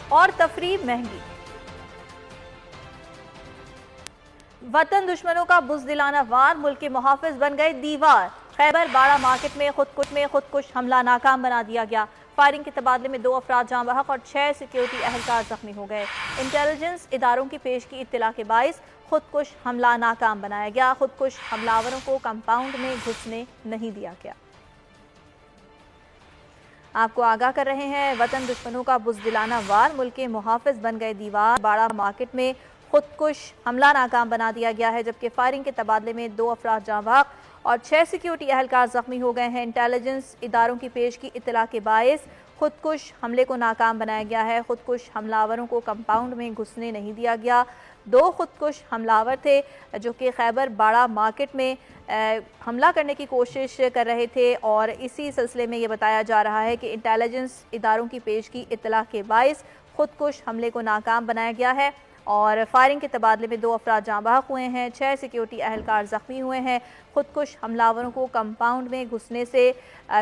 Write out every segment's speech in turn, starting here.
اور تفریح مہنگی۔ وطن دشمنوں کا بزدلانہ وار، ملک کے محافظ بن گئے دیوار۔ خیبر باڑہ مارکیٹ میں خودکش حملہ ناکام بنا دیا گیا۔ فائرنگ کے تبادلے میں 2 افراد جاں بحق اور 6 سیکیورٹی اہلکار زخمی ہو گئے۔ انٹیلیجنس اداروں کی پیشگی اطلاع کے باعث خودکش حملہ ناکام بنایا گیا۔ خودکش حملاوروں کو کمپاؤنڈ میں گھسنے نہیں دیا گیا۔ آپ کو آگاہ کر رہے ہیں، وطن دشمنوں کا بزدلانہ وار، ملک کے محافظ بن گئے دیوار۔ باڑہ مارکیٹ میں خودکش حملہ ناکام بنا دیا گیا ہے، جبکہ فائرنگ کے تبادلے میں 2 افراد جاں بحق اور 6 سیکیورٹی اہلکار زخمی ہو گئے ہیں۔ انٹیلیجنس اداروں کی پیشگی اطلاع کے باعث خودکش حملے کو ناکام بنایا گیا ہے۔ خودکش حملاوروں کو کمپاؤنڈ میں گھسنے نہیں دیا گیا۔ 2 خودکش حملاور تھے جو کہ خیبر باڑہ مارکیٹ میں حملہ کرنے کی کوشش کر رہے تھے، اور اسی سلسلے میں یہ بتایا جا رہا ہے کہ انٹیلیجنس اداروں کی پیشگی اطلاع کے باعث خودکش حملے کو ناکام بنایا گیا ہے، اور فائرنگ کے تبادلے میں 2 افراد جاں بحق ہوئے ہیں، 6 سیکیورٹی اہلکار زخمی ہوئے ہیں۔ خودکش حملاوروں کو کمپاؤنڈ میں گھسنے سے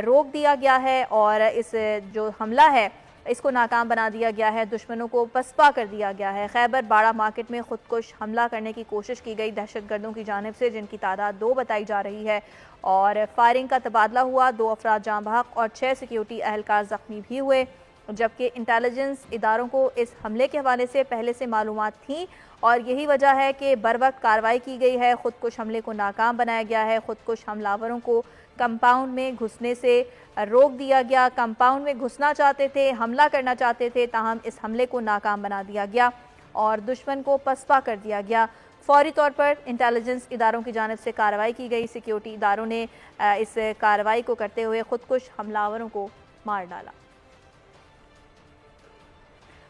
روک دیا گیا ہے، اور اس جو حملہ ہے اس کو ناکام بنا دیا گیا ہے، دشمنوں کو پسپا کر دیا گیا ہے۔ خیبر باڑہ مارکیٹ میں خودکش حملہ کرنے کی کوشش کی گئی دہشت گردوں کی جانب سے، جن کی تعداد 2 بتائی جا رہی ہے، اور فائرنگ کا تبادلہ ہوا، 2 افراد جاں بحق اور 6 سیکیورٹی اہلکار زخمی بھی ہوئے، جبکہ انٹیلیجنس اداروں کو اس حملے کے حوالے سے پہلے سے معلومات تھیں، اور یہی وجہ ہے کہ بروقت کارروائی کی گئی ہے، خودکش حملے کو ناکام بنایا گیا ہے۔ خودکش حملاوروں کو کمپاؤنڈ میں گھسنے سے روک دیا گیا۔ کمپاؤنڈ میں گھسنا چاہتے تھے، حملہ کرنا چاہتے تھے، تاہم اس حملے کو ناکام بنا دیا گیا اور دشمن کو پسپا کر دیا گیا۔ فوری طور پر انٹیلیجنس اداروں کی جانب سے کارروائی کی گئی۔ سیکیورٹی اداروں نے اس کارروائی کو کرتے ہوئے خودکش حملاوروں کو مار ڈالا۔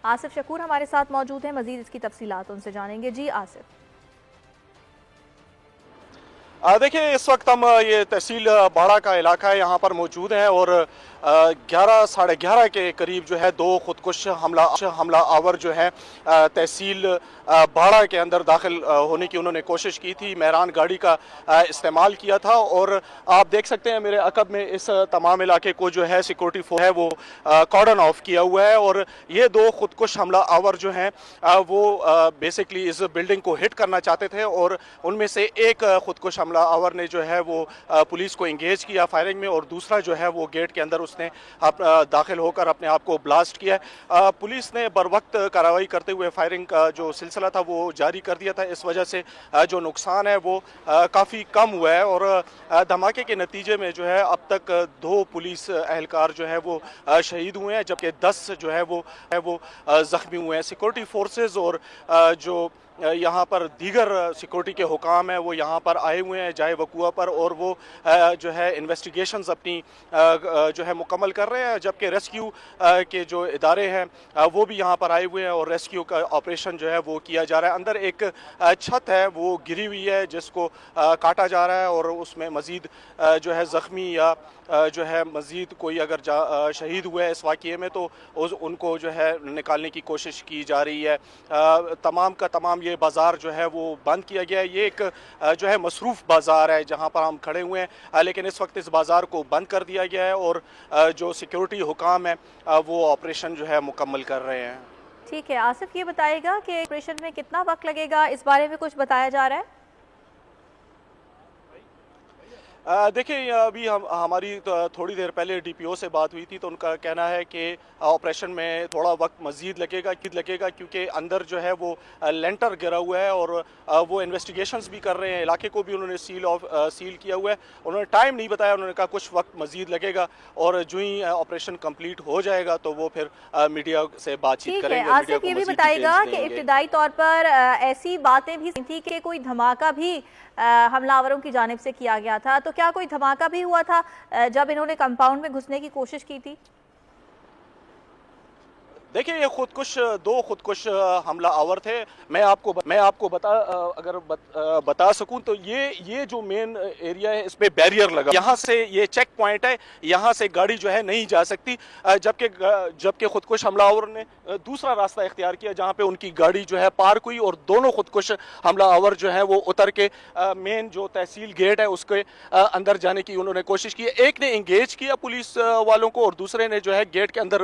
آصف شکور ہمارے ساتھ موجود ہیں، مزید اس کی تفصیلات ان سے جانیں گے۔ جی آصف۔ دیکھیں، اس وقت ہم یہ تحصیل باڑہ کا علاقہ ہے، یہاں پر موجود ہیں، اور 11 ساڑھے 11 کے قریب جو ہے 2 خودکش حملہ آور جو ہے تحصیل باڑہ کے اندر داخل ہونے کی انہوں نے کوشش کی تھی، مہران گاڑی کا استعمال کیا تھا، اور آپ دیکھ سکتے ہیں میرے عقب میں اس تمام علاقے کو جو ہے سیکورٹی فورس ہے وہ کارڈن آف کیا ہوا ہے، اور یہ 2 خودکش حملہ آور جو ہیں وہ بیسکلی اس بلڈنگ کو ہٹ کرنا چاہتے تھے، اور ان میں سے ایک خودکش حملہ آور نے جو ہے وہ پولیس کو انگیج کیا فائرنگ میں، اور دوسرا جو ہے وہ گیٹ کے اندر اس نے داخل ہو کر اپنے آپ کو بلاسٹ کیا۔ پولیس نے بروقت کارروائی کرتے ہوئے فائرنگ کا جو سلسلہ تھا وہ جاری کر دیا تھا، اس وجہ سے جو نقصان ہے وہ کافی کم ہوا ہے، اور دھماکے کے نتیجے میں جو ہے اب تک 2 پولیس اہلکار جو ہے وہ شہید ہوئے ہیں، جبکہ 10 جو ہے وہ زخمی ہوئے ہیں۔ سیکورٹی فورسز اور جو یہاں پر دیگر سیکورٹی کے حکام ہیں وہ یہاں پر آئے ہوئے ہیں جائے وقوع پر، اور وہ جو ہے انویسٹیگیشنز اپنی جو ہے مکمل کر رہے ہیں، جبکہ ریسکیو کے جو ادارے ہیں وہ بھی یہاں پر آئے ہوئے ہیں، اور ریسکیو کا آپریشن جو ہے وہ کیا جا رہا ہے۔ اندر ایک چھت ہے وہ گری ہوئی ہے جس کو کاٹا جا رہا ہے، اور اس میں مزید جو ہے زخمی یا جو ہے مزید کوئی اگر شہید ہوئے اس واقعے میں تو ان کو جو ہے نکالنے کی کوشش کی جا رہی ہے۔ تمام کا تمام یہ بازار جو ہے وہ بند کیا گیا ہے۔ یہ ایک جو ہے مصروف بازار ہے جہاں پر ہم کھڑے ہوئے ہیں، لیکن اس وقت اس بازار کو بند کر دیا گیا ہے، اور جو سیکیورٹی حکام ہیں وہ آپریشن جو ہے مکمل کر رہے ہیں۔ ٹھیک ہے آصف، یہ بتائے گا کہ آپریشن میں کتنا وقت لگے گا، اس بارے میں کچھ بتایا جا رہا ہے؟ دیکھیں، ابھی ہماری تھوڑی دیر پہلے ڈی پی او سے بات ہوئی تھی تو ان کا کہنا ہے کہ آپریشن میں تھوڑا وقت مزید لگے گا کیونکہ اندر جو ہے وہ لینٹر گرا ہوا ہے، اور وہ انویسٹیگیشنز بھی کر رہے ہیں، علاقے کو بھی انہوں نے سیل کیا ہوا ہے۔ انہوں نے ٹائم نہیں بتایا، انہوں نے کہا کچھ وقت مزید لگے گا، اور جو ہی آپریشن کمپلیٹ ہو جائے گا تو وہ پھر میڈیا سے بات چیت کریں گے۔ آصف یہ بھی بتائے گا کہ ابتدائی طور پر ایسی باتیں بھی تھی کہ کوئی دھماکہ بھی حملہ آوروں کی جانب سے کیا گیا تھا، تو کیا کوئی دھماکہ بھی ہوا تھا جب انہوں نے کمپاؤنڈ میں گھسنے کی کوشش کی تھی؟ دیکھیں، یہ 2 خودکش حملہ آور تھے۔ میں آپ کو بتا سکوں تو یہ جو مین ایریا ہے اس پہ بیریئر لگا، یہاں سے یہ چیک پوائنٹ ہے، یہاں سے گاڑی جو ہے نہیں جا سکتی، جبکہ خودکش حملہ آور نے دوسرا راستہ اختیار کیا جہاں پہ ان کی گاڑی جو ہے پارک ہوئی، اور دونوں خودکش حملہ آور جو ہیں وہ اتر کے مین جو تحصیل گیٹ ہے اس کے اندر جانے کی انہوں نے کوشش کی۔ ایک نے انگیج کیا پولیس والوں کو، اور دوسرے نے جو ہے گیٹ کے اندر